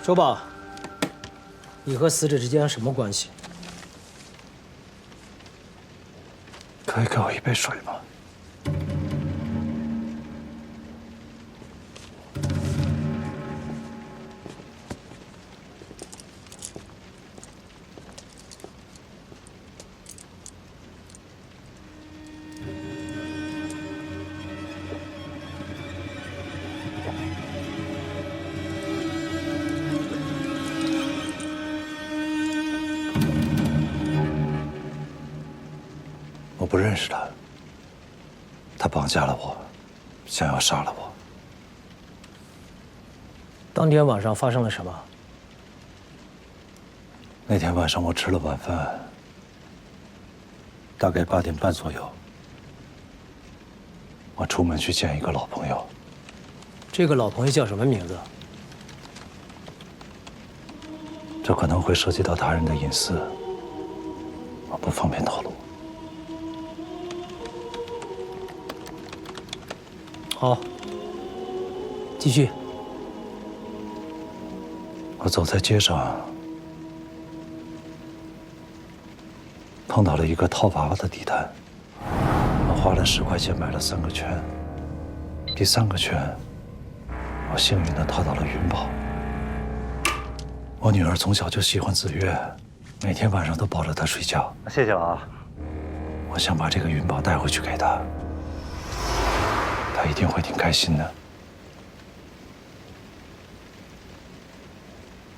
周宝，你和死者之间什么关系？可以给我一杯水吗？我不认识他，他绑架了我，想要杀了我。当天晚上发生了什么？那天晚上我吃了晚饭，大概8点半左右，我出门去见一个老朋友。这个老朋友叫什么名字？这可能会涉及到他人的隐私，我不方便透露。好，继续。我走在街上，碰到了一个套娃娃的地摊，我花了10块钱买了3个圈。第3个圈，我幸运地套到了云宝。我女儿从小就喜欢紫月，每天晚上都抱着她睡觉。谢谢了啊！我想把这个云宝带回去给她，她一定会挺开心的。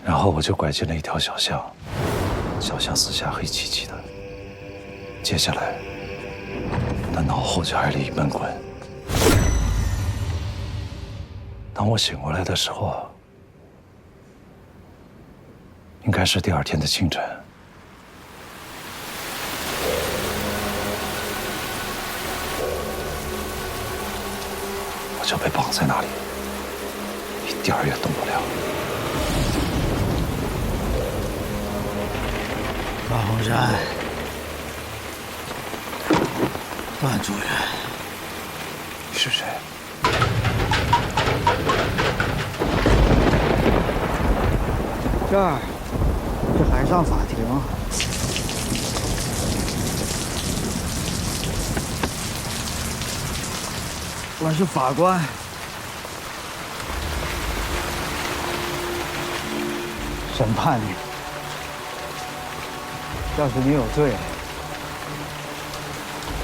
然后我就拐进了一条小巷，小巷四下黑漆漆的。接下来，我的脑后就挨了一闷棍。当我醒过来的时候，应该是第2天的清晨。我就被绑在那里，一点儿也动不了。马洪山，段主任，是谁？这儿，这还上法庭？我是法官。审判你。要是你有罪，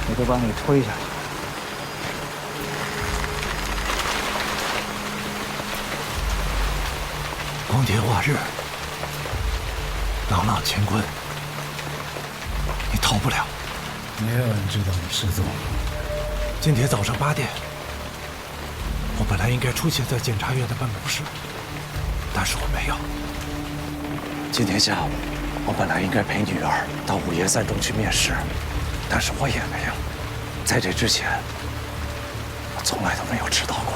我就把你推下去。光天化日，朗朗乾坤，你逃不了。没有人知道你失踪。今天早上8点，我本来应该出现在检察院的办公室，但是我没有。今天下午，我本来应该陪女儿到午夜3中去面试，但是我也没有。在这之前，我从来都没有迟到过。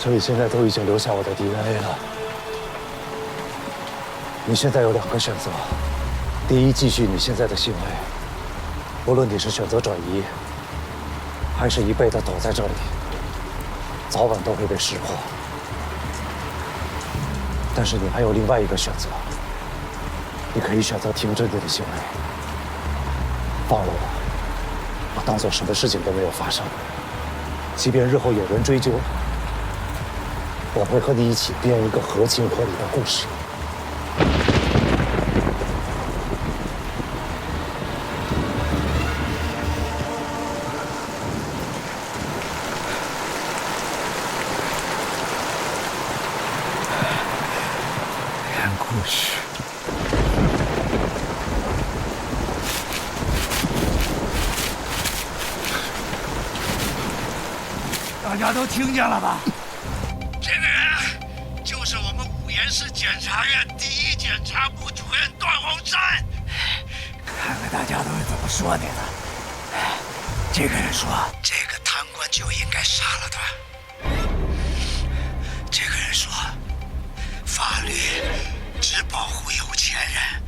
这里现在都已经留下我的 DNA 了。你现在有2个选择：第一，继续你现在的行为，无论你是选择转移，还是一辈子躲在这里，早晚都会被识破。但是你还有另外一个选择，你可以选择停止你的行为，放了我，当做什么事情都没有发生。即便日后有人追究，我会和你一起编一个合情合理的故事。编故事。大家都听见了吧？这个人就是我们五原市检察院第1检察部主任段洪山。看看大家都是怎么说你的。这个人说，这就应该杀了他。这个人说，法律只保护有钱人，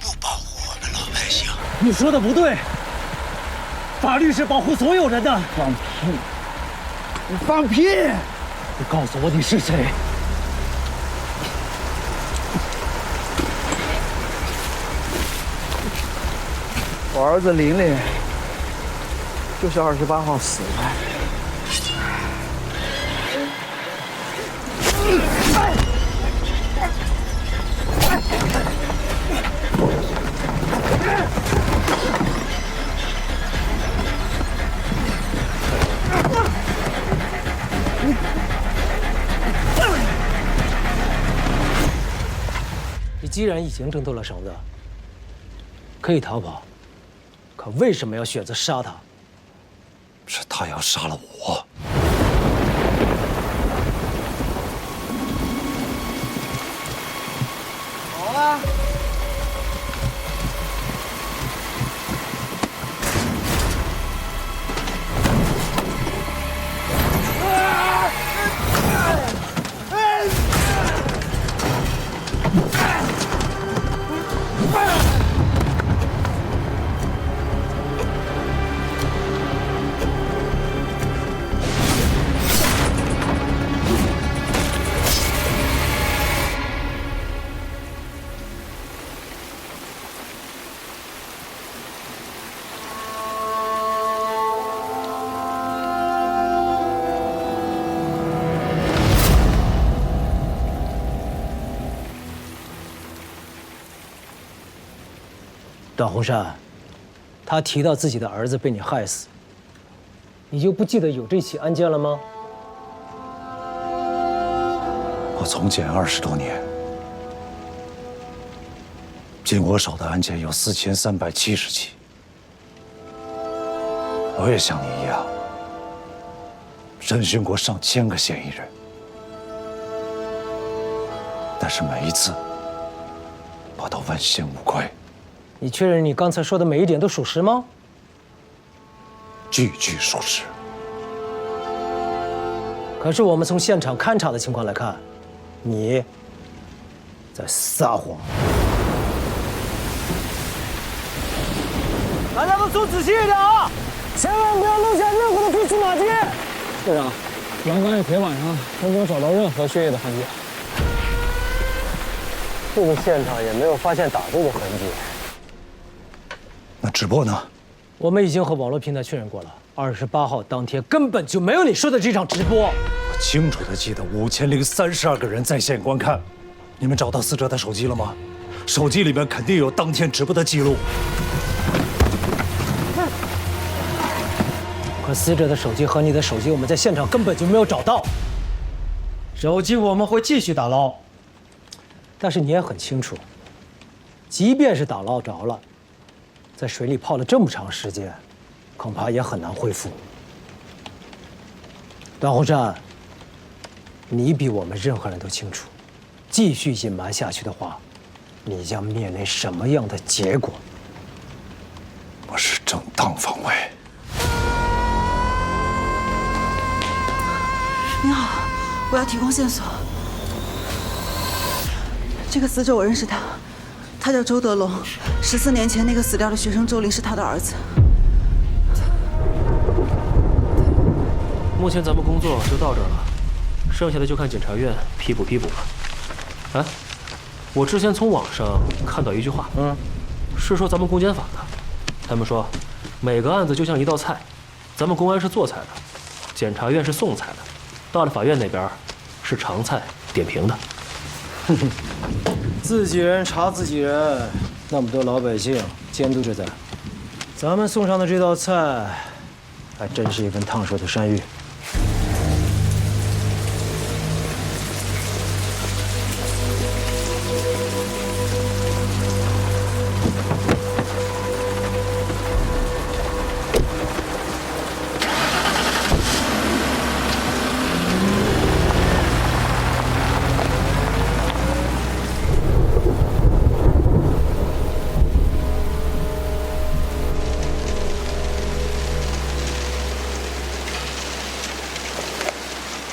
不保护我们老百姓。你说的不对，法律是保护所有人的。放屁！你放屁！你告诉我你是谁？我儿子琳琳就是28号死的。你既然已经挣脱了绳子，可以逃跑，可为什么要选择杀他？是他要杀了我。好了。段洪山，他提到自己的儿子被你害死，你就不记得有这起案件了吗？我从检20多年，进我手的案件有4370起。我也像你一样，审讯过上千个嫌疑人，但是每一次，我都问心无愧。你确认你刚才说的每一点都属实吗？句句属实。可是我们从现场勘查的情况来看，你在撒谎。大家都走仔细一点啊，千万不要留下任何的蛛丝马迹。队长，栏杆与铁板上都没有找到任何血液的痕迹。这个现场也没有发现打斗的痕迹。那直播呢？我们已经和网络平台确认过了，28号当天根本就没有你说的这场直播。我清楚地记得5032个人在线观看。你们找到死者的手机了吗？手机里面肯定有当天直播的记录。可死者的手机和你的手机，我们在现场根本就没有找到。手机我们会继续打捞，但是你也很清楚，即便是打捞着了，在水里泡了这么长时间，恐怕也很难恢复。段洪山，你比我们任何人都清楚，继续隐瞒下去的话，你将面临什么样的结果？我是正当防卫。您好，我要提供线索。这个死者我认识他，他叫周德龙，14年前那个死掉的学生周林是他的儿子。目前咱们工作就到这儿了，剩下的就看检察院批不了。哎，我之前从网上看到一句话，是说咱们公检法的，他们说每个案子就像一道菜，咱们公安是做菜的，检察院是送菜的，到了法院那边是尝菜点评的。自己人查自己人，那么多老百姓监督着咱们送上的这道菜，还真是一份烫手的山芋。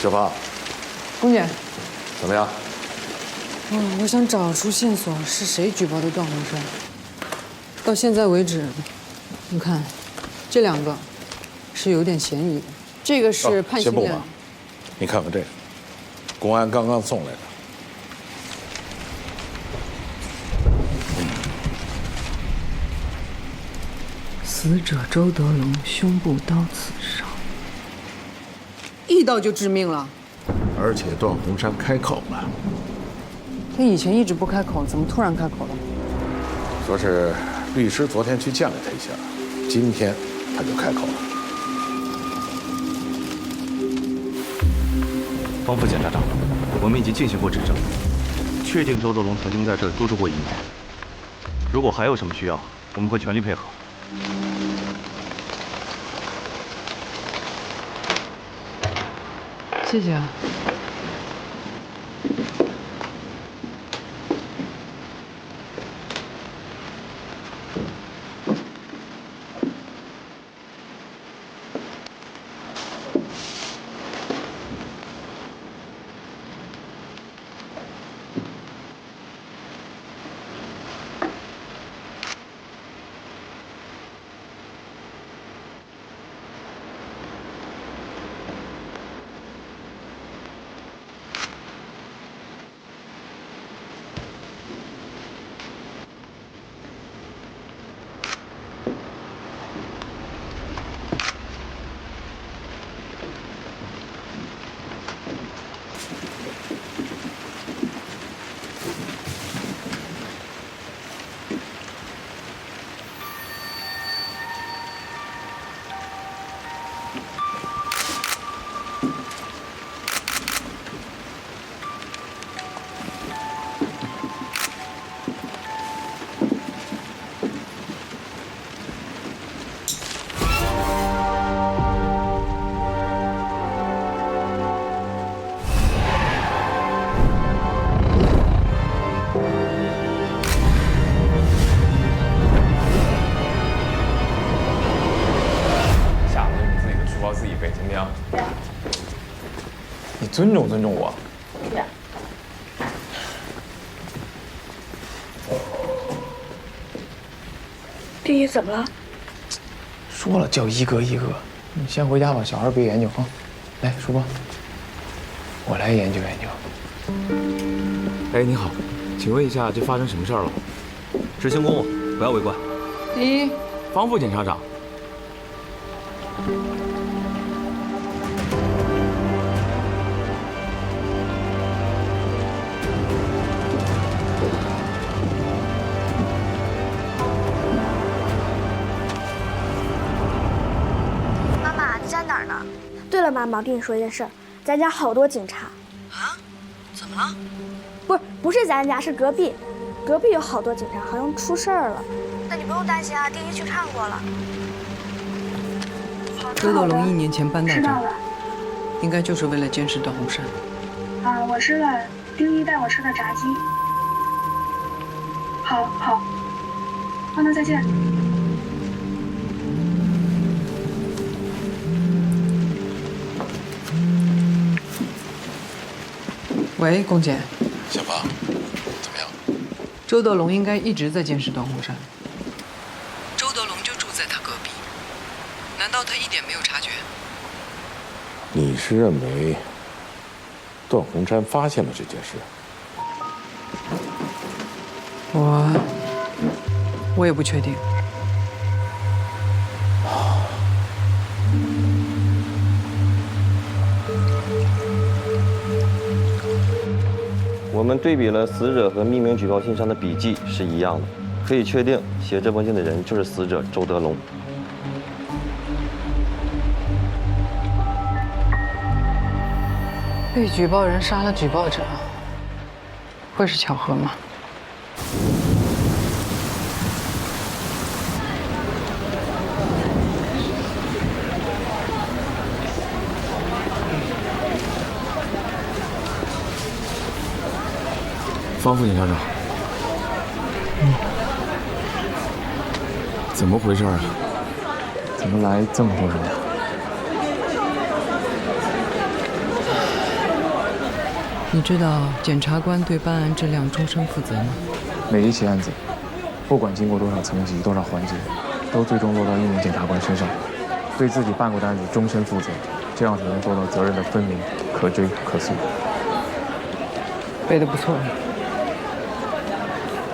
小芳，龚姐，怎么样？我想找出线索，是谁举报的段宏山？到现在为止，你看，这2个是有点嫌疑的。这个是判刑的。先不管，你看看这个，公安刚刚送来的。死者周德龙胸部刀刺伤，一刀就致命了。而且段宏山开口了，他以前一直不开口，怎么突然开口了？说是律师昨天去见了他一下，今天他就开口了。方副检察长，我们已经进行过指证，确定周德龙曾经在这儿租住过1年。如果还有什么需要，我们会全力配合。谢谢啊。你尊重尊重我。弟弟怎么了？说了叫一个一个，你先回家吧，小孩别研究啊。来，书包，我来研究研究。哎，你好，请问一下，这发生什么事儿了？执行公务，不要围观。第一，方副检察长。妈妈，你在哪儿呢？对了，妈妈，我跟你说一件事儿，咱家好多警察。啊？怎么了？不是咱家，是隔壁。隔壁有好多警察，好像出事儿了。那你不用担心啊，丁一去看过了。周德龙1年前搬到这儿，应该就是为了监视段宏山。啊，我吃了丁一带我吃的炸鸡。好，那再见。喂，龚姐。小芳，怎么样？周德龙应该一直在监视段宏山。周德龙就住在他隔壁，难道他一点没有察觉？你是认为段宏山发现了这件事？我也不确定。我们对比了死者和匿名举报信上的笔迹是一样的，可以确定写这封信的人就是死者周德龙。被举报人杀了举报者，会是巧合吗？方副检察长，怎么回事啊？怎么来这么多人呀？你知道检察官对办案质量终身负责吗？每一起案子，不管经过多少层级、多少环节，都最终落到一名检察官身上，对自己办过的案子终身负责，这样才能做到责任的分明、可追可溯。背得不错，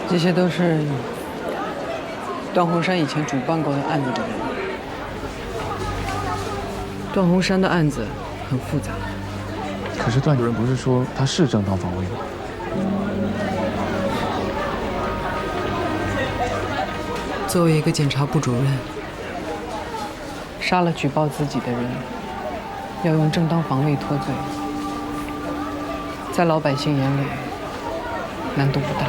这些都是段洪山以前主办过的案子的人。段洪山的案子很复杂。可是段主任不是说他是正当防卫吗？作为一个检察部主任，杀了举报自己的人，要用正当防卫脱罪，在老百姓眼里难度不大。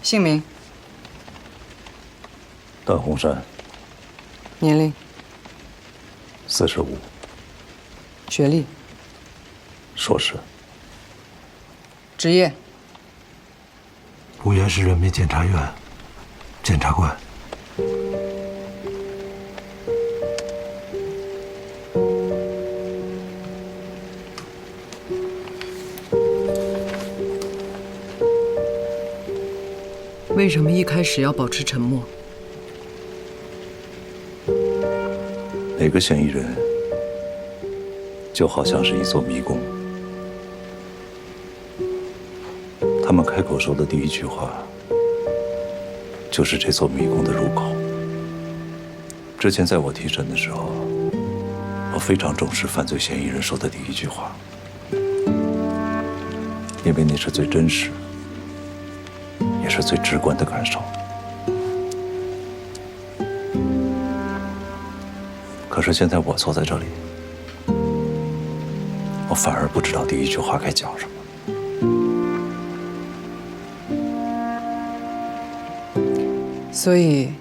姓名：段洪山，年龄45，学历硕士，职业无原市人民检察院检察官。为什么一开始要保持沉默？每个嫌疑人就好像是一座迷宫，他们开口说的第一句话，就是这座迷宫的入口。之前在我提审的时候，我非常重视犯罪嫌疑人说的第一句话，因为那是最真实，也是最直观的感受。可是现在我坐在这里，我反而不知道第一句话该讲什么。所以，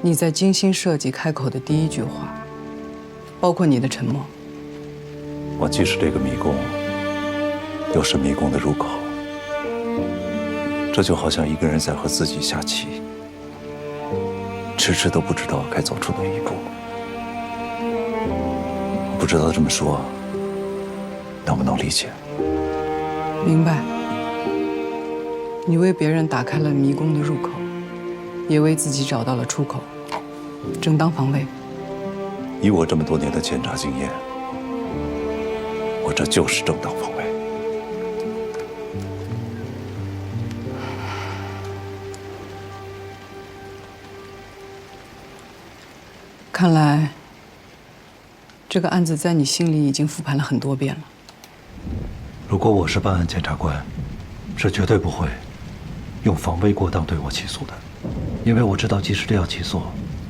你在精心设计开口的第一句话，包括你的沉默。我既是这个迷宫，又是迷宫的入口。这就好像一个人在和自己下棋，迟迟都不知道该走出哪一步。不知道这么说能不能理解？明白。你为别人打开了迷宫的入口，也为自己找到了出口，正当防卫。以我这么多年的检察经验，我这就是正当防卫。看来，这个案子在你心里已经复盘了很多遍了。如果我是办案检察官，是绝对不会用防卫过当对我起诉的，因为我知道，即使这样起诉，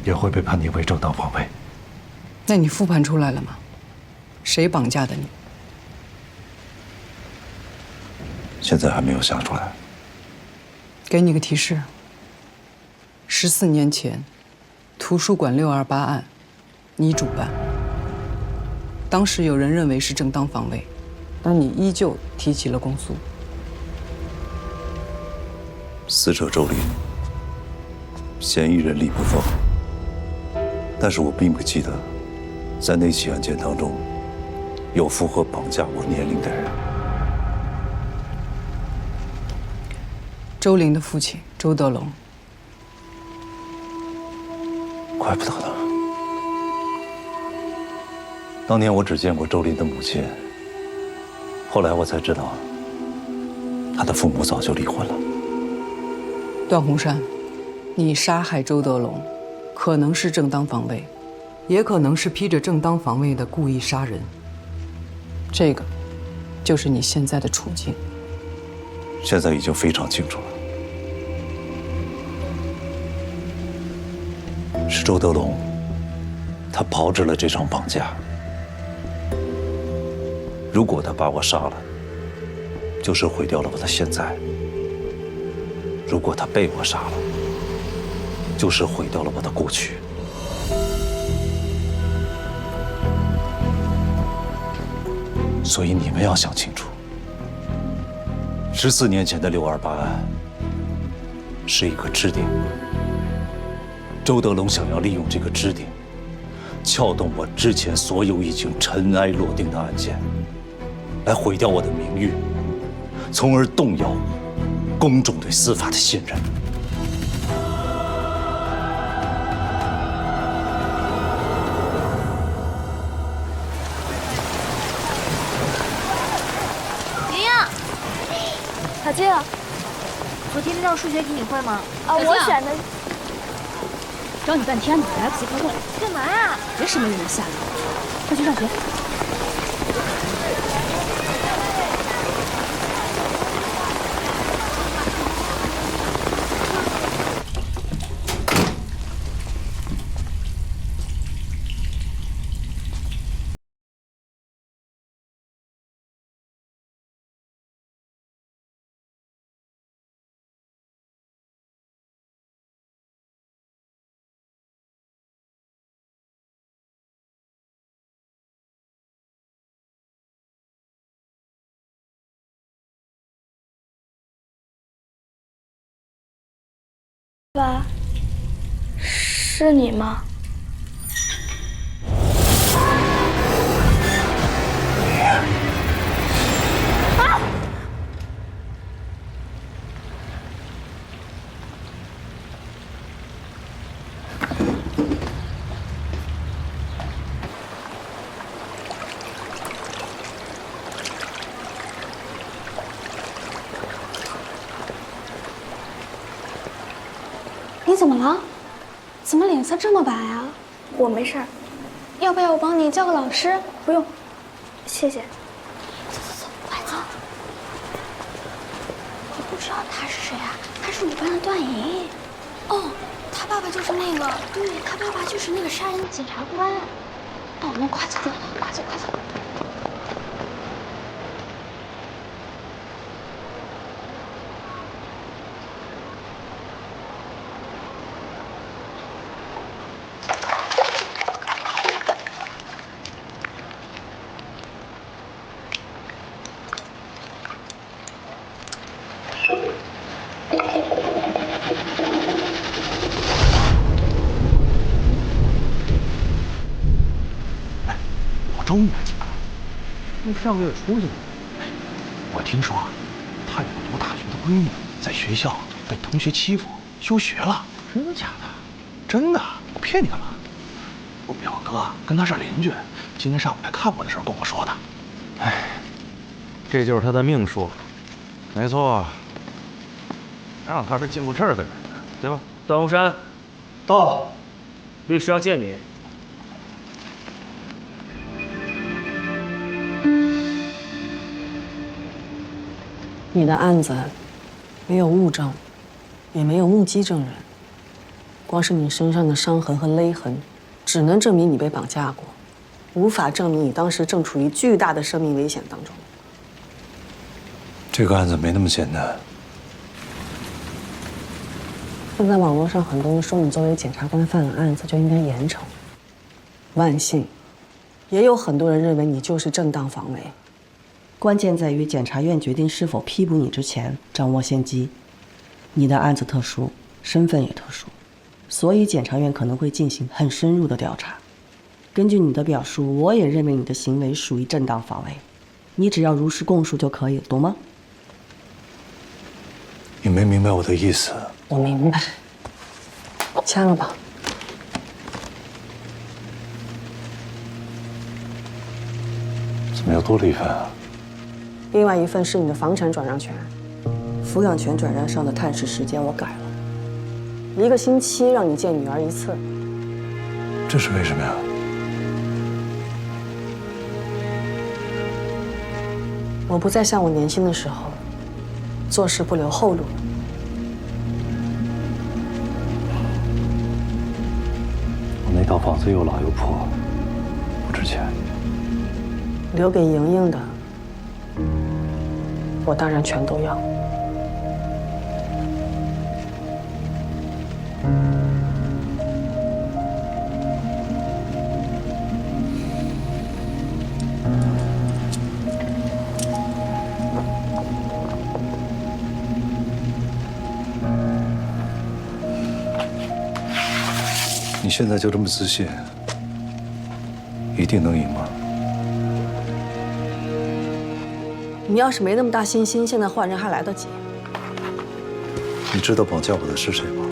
也会被判定为正当防卫。那你复盘出来了吗？谁绑架的你？现在还没有想出来。给你个提示：14年前，图书馆628案，你主办。当时有人认为是正当防卫，但你依旧提起了公诉。死者周林，嫌疑人李不凤。但是我并不记得，在那起案件当中，有符合绑架我年龄的人。周玲的父亲周德龙。怪不得呢。当年我只见过周林的母亲，后来我才知道，他的父母早就离婚了。段鸿山，你杀害周德龙，可能是正当防卫，也可能是披着正当防卫的故意杀人。这个，就是你现在的处境。现在已经非常清楚了，是周德龙，他炮制了这场绑架。如果他把我杀了，就是毁掉了我的现在；如果他被我杀了，就是毁掉了我的过去。所以你们要想清楚，14年前的628案是一个支点，周德龙想要利用这个支点，撬动我之前所有已经尘埃落定的案件，来毁掉我的名誉，从而动摇公众对司法的信任。莹莹，小静，昨天那道数学题你会吗？啊，我选的。找你半天呢，来不及快过来。干嘛呀？别什么人都吓人，快去上学。爸，是你吗？啊！你怎么了？怎么脸色这么白啊？我没事儿，要不要我帮你叫个老师？不用，谢谢。走走走，快走！你不知道他是谁啊？他是我们班的段莹。哦，他爸爸就是那个，对，他爸爸就是那个杀人检察官。那我们快走，快走，快走！周年纪啊，那上个月出去了。我听说她有个读大学的闺女在学校被同学欺负，休学了。真的假的？真的，我骗你干嘛？我表哥跟她是邻居，今天上午来看我的时候跟我说的。哎，这就是他的命数。没错，让他是进过气儿的人，对吧？段鸿山，到，律师要见你。你的案子没有物证，也没有目击证人，光是你身上的伤痕和勒痕，只能证明你被绑架过，无法证明你当时正处于巨大的生命危险当中。这个案子没那么简单。现在网络上很多人说你作为检察官犯了案子就应该严惩，万幸，也有很多人认为你就是正当防卫。关键在于检察院决定是否批捕你之前掌握先机。你的案子特殊，身份也特殊，所以检察院可能会进行很深入的调查。根据你的表述，我也认为你的行为属于正当防卫。你只要如实供述就可以了，懂吗？你没明白我的意思。我明白，签了吧。怎么又多了一份啊？另外一份是你的房产转让权，抚养权转让上的探视时间我改了，1个星期让你见女儿1次。这是为什么呀？我不再像我年轻的时候，做事不留后路了。我那套房子又老又破，不值钱。留给莹莹的，我当然全都要。你现在就这么自信，一定能赢吗？你要是没那么大信心，现在换人还来得及。你知道绑架我的是谁吗？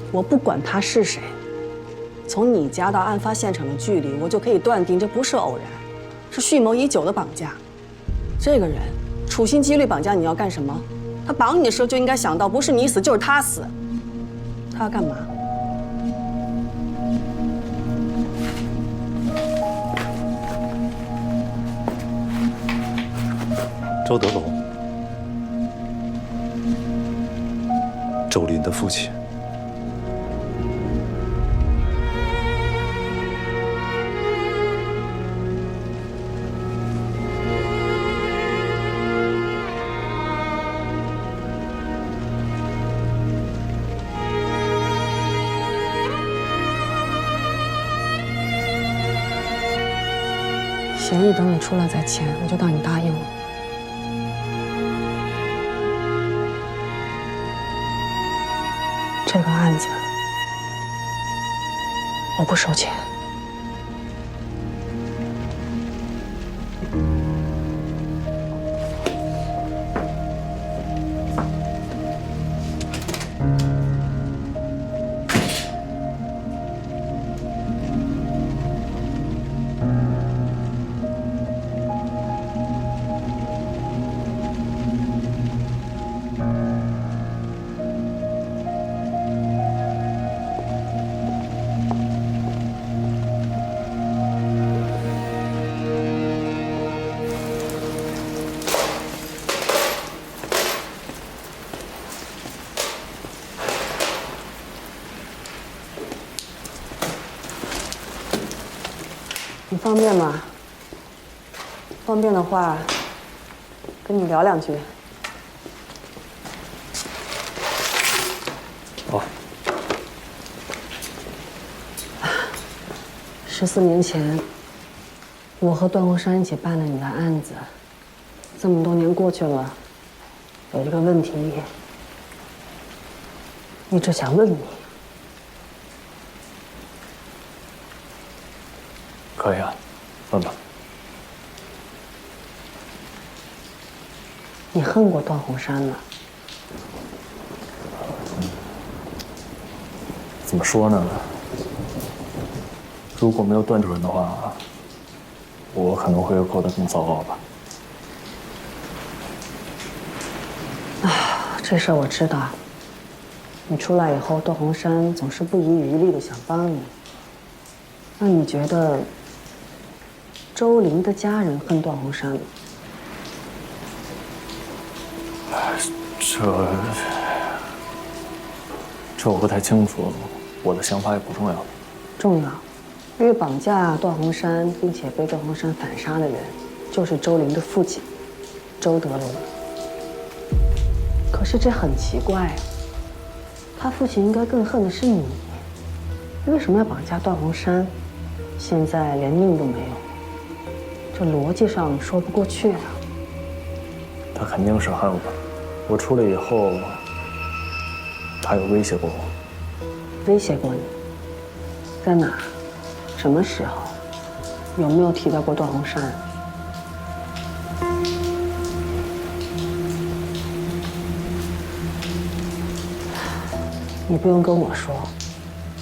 我不管他是谁，从你家到案发现场的距离，我就可以断定这不是偶然，是蓄谋已久的绑架。这个人处心积虑绑架你要干什么？他绑你的时候就应该想到，不是你死就是他死。他要干嘛？周德龙，周林的父亲。协议等你出来再签，我就当你答应了。这个案子我不收钱。你方便吗？方便的话，跟你聊2句。好。14年前，我和段洪山一起办了你的案子。这么多年过去了，有一个问题，一直想问你。可以啊，问吧。你恨过段洪山吗？怎么说呢？如果没有段主任的话，我可能会过得更糟糕吧。这事儿我知道。你出来以后，段洪山总是不遗余力的想帮你。那你觉得周玲的家人恨段洪山吗？这我不太清楚，我的想法也不重要。重要，因为绑架段洪山并且被段洪山反杀的人，就是周玲的父亲周德龙。可是这很奇怪啊，他父亲应该更恨的是你，为什么要绑架段洪山？现在连命都没有，这逻辑上说不过去啊。他肯定是恨我。我出来以后，他有威胁过我。威胁过你？在哪？什么时候？有没有提到过段洪山？你不用跟我说，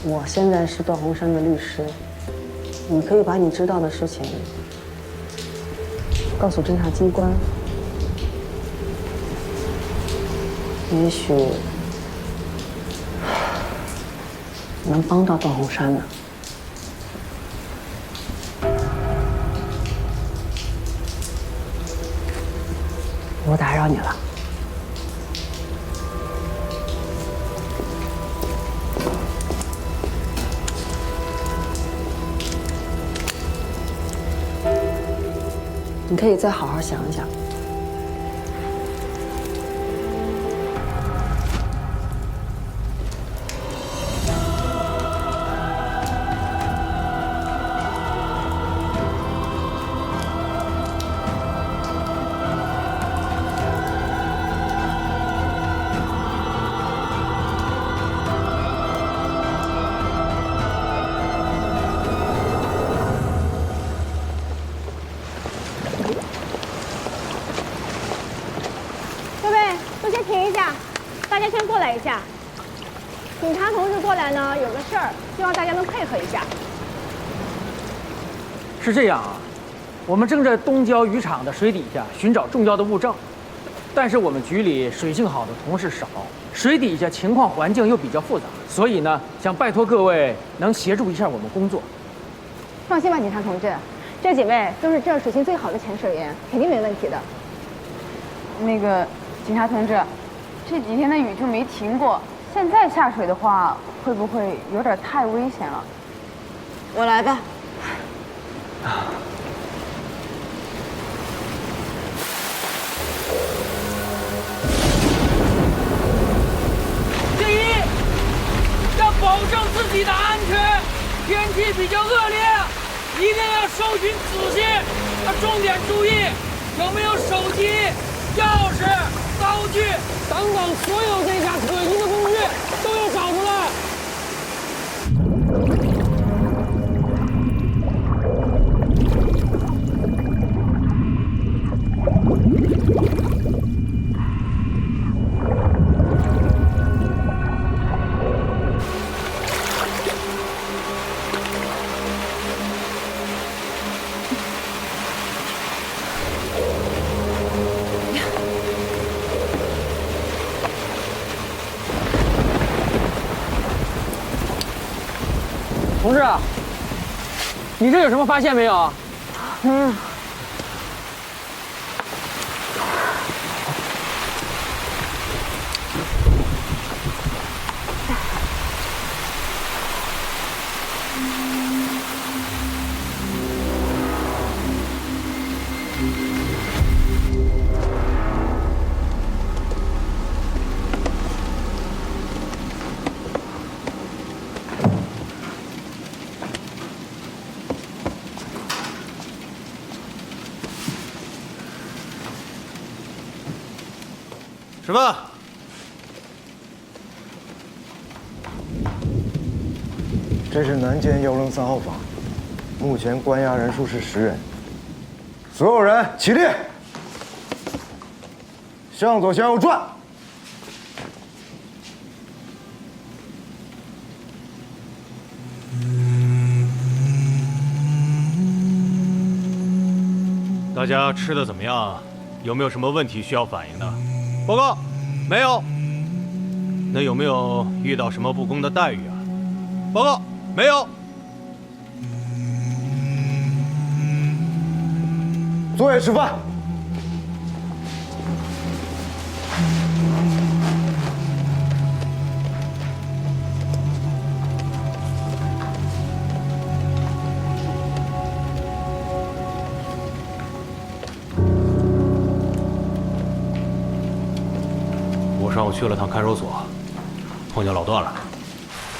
我现在是段宏山的律师，你可以把你知道的事情告诉侦查机关，也许能帮到段宏山呢。我打扰你了。你可以再好好想一想。大家先过来一下，警察同志过来呢，有个事儿，希望大家能配合一下。是这样啊，我们正在东郊渔场的水底下寻找重要的物证，但是我们局里水性好的同事少，水底下情况环境又比较复杂，所以呢，想拜托各位能协助一下我们工作。放心吧，警察同志，这几位都是这儿水性最好的潜水员，肯定没问题的。那个警察同志。这几天的雨就没停过，现在下水的话，会不会有点太危险了？我来吧。第一，要保证自己的安全。天气比较恶劣，一定要搜寻仔细。重点注意，有没有手机、钥匙、刀具等等所有这下可疑的工具都要找出来。同志，你这有什么发现没有？吃饭。这是南监103号房，目前关押人数是10人。所有人起立，向左向右转。大家吃的怎么样？有没有什么问题需要反映的？报告，没有。那有没有遇到什么不公的待遇啊？报告，没有。坐下吃饭。上午去了趟看守所，碰见老段了。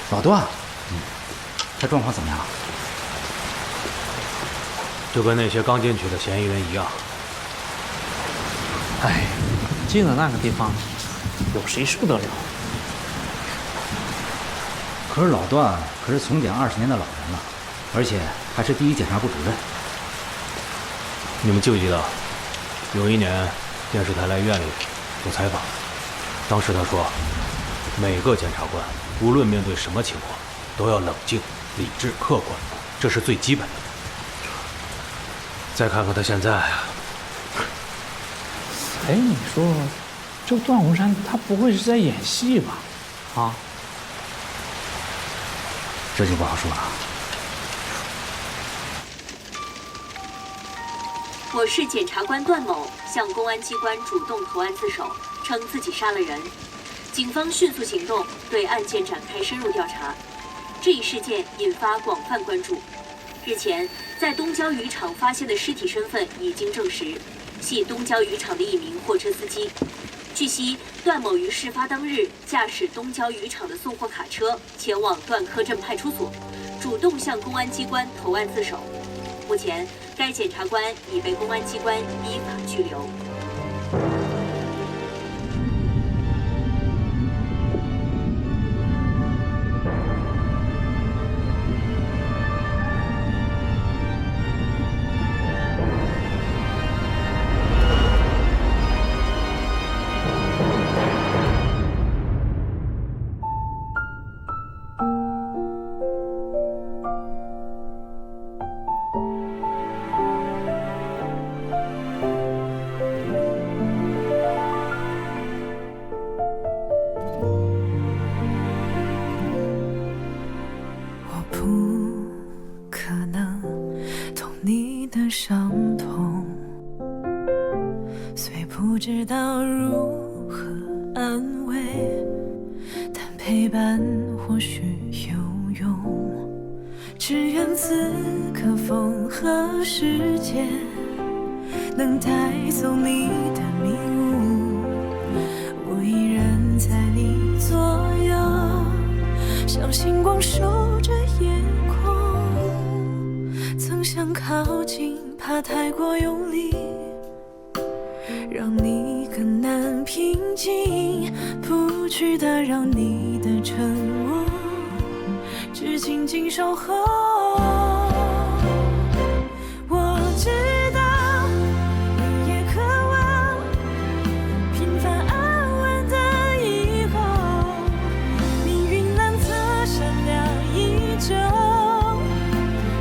老段，他状况怎么样？就跟那些刚进去的嫌疑人一样。哎，进了那个地方，有谁受得了？可是老段可是从检20年的老人了，而且还是第一检察部主任。你们记不记得，有一年电视台来院里做采访？当时他说，每个检察官无论面对什么情况，都要冷静、理智、客观，这是最基本的。再看看他现在啊，哎，你说这段宏山他不会是在演戏吧？啊？这就不好说了。我市检察官段某向公安机关主动投案自首，称自己杀了人。警方迅速行动，对案件展开深入调查。这一事件引发广泛关注。日前，在东郊渔场发现的尸体身份已经证实，系东郊渔场的一名货车司机。据悉，段某于事发当日驾驶东郊渔场的送货卡车前往段科镇派出所，主动向公安机关投案自首。目前，该检察官已被公安机关依法拘留。伤痛，虽不知道如何安慰，但陪伴或许有用。只愿此刻风和世界能带走你的迷雾，我依然在你左右，像星光守着夜空。曾想靠近，怕太过用力，让你更难平静，不去打扰你的沉默，只静静守候。我知道你也渴望平凡安稳的以后，命运蓝色闪亮依旧，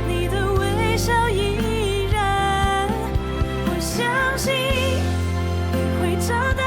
你的微笑依然，我相信你会找到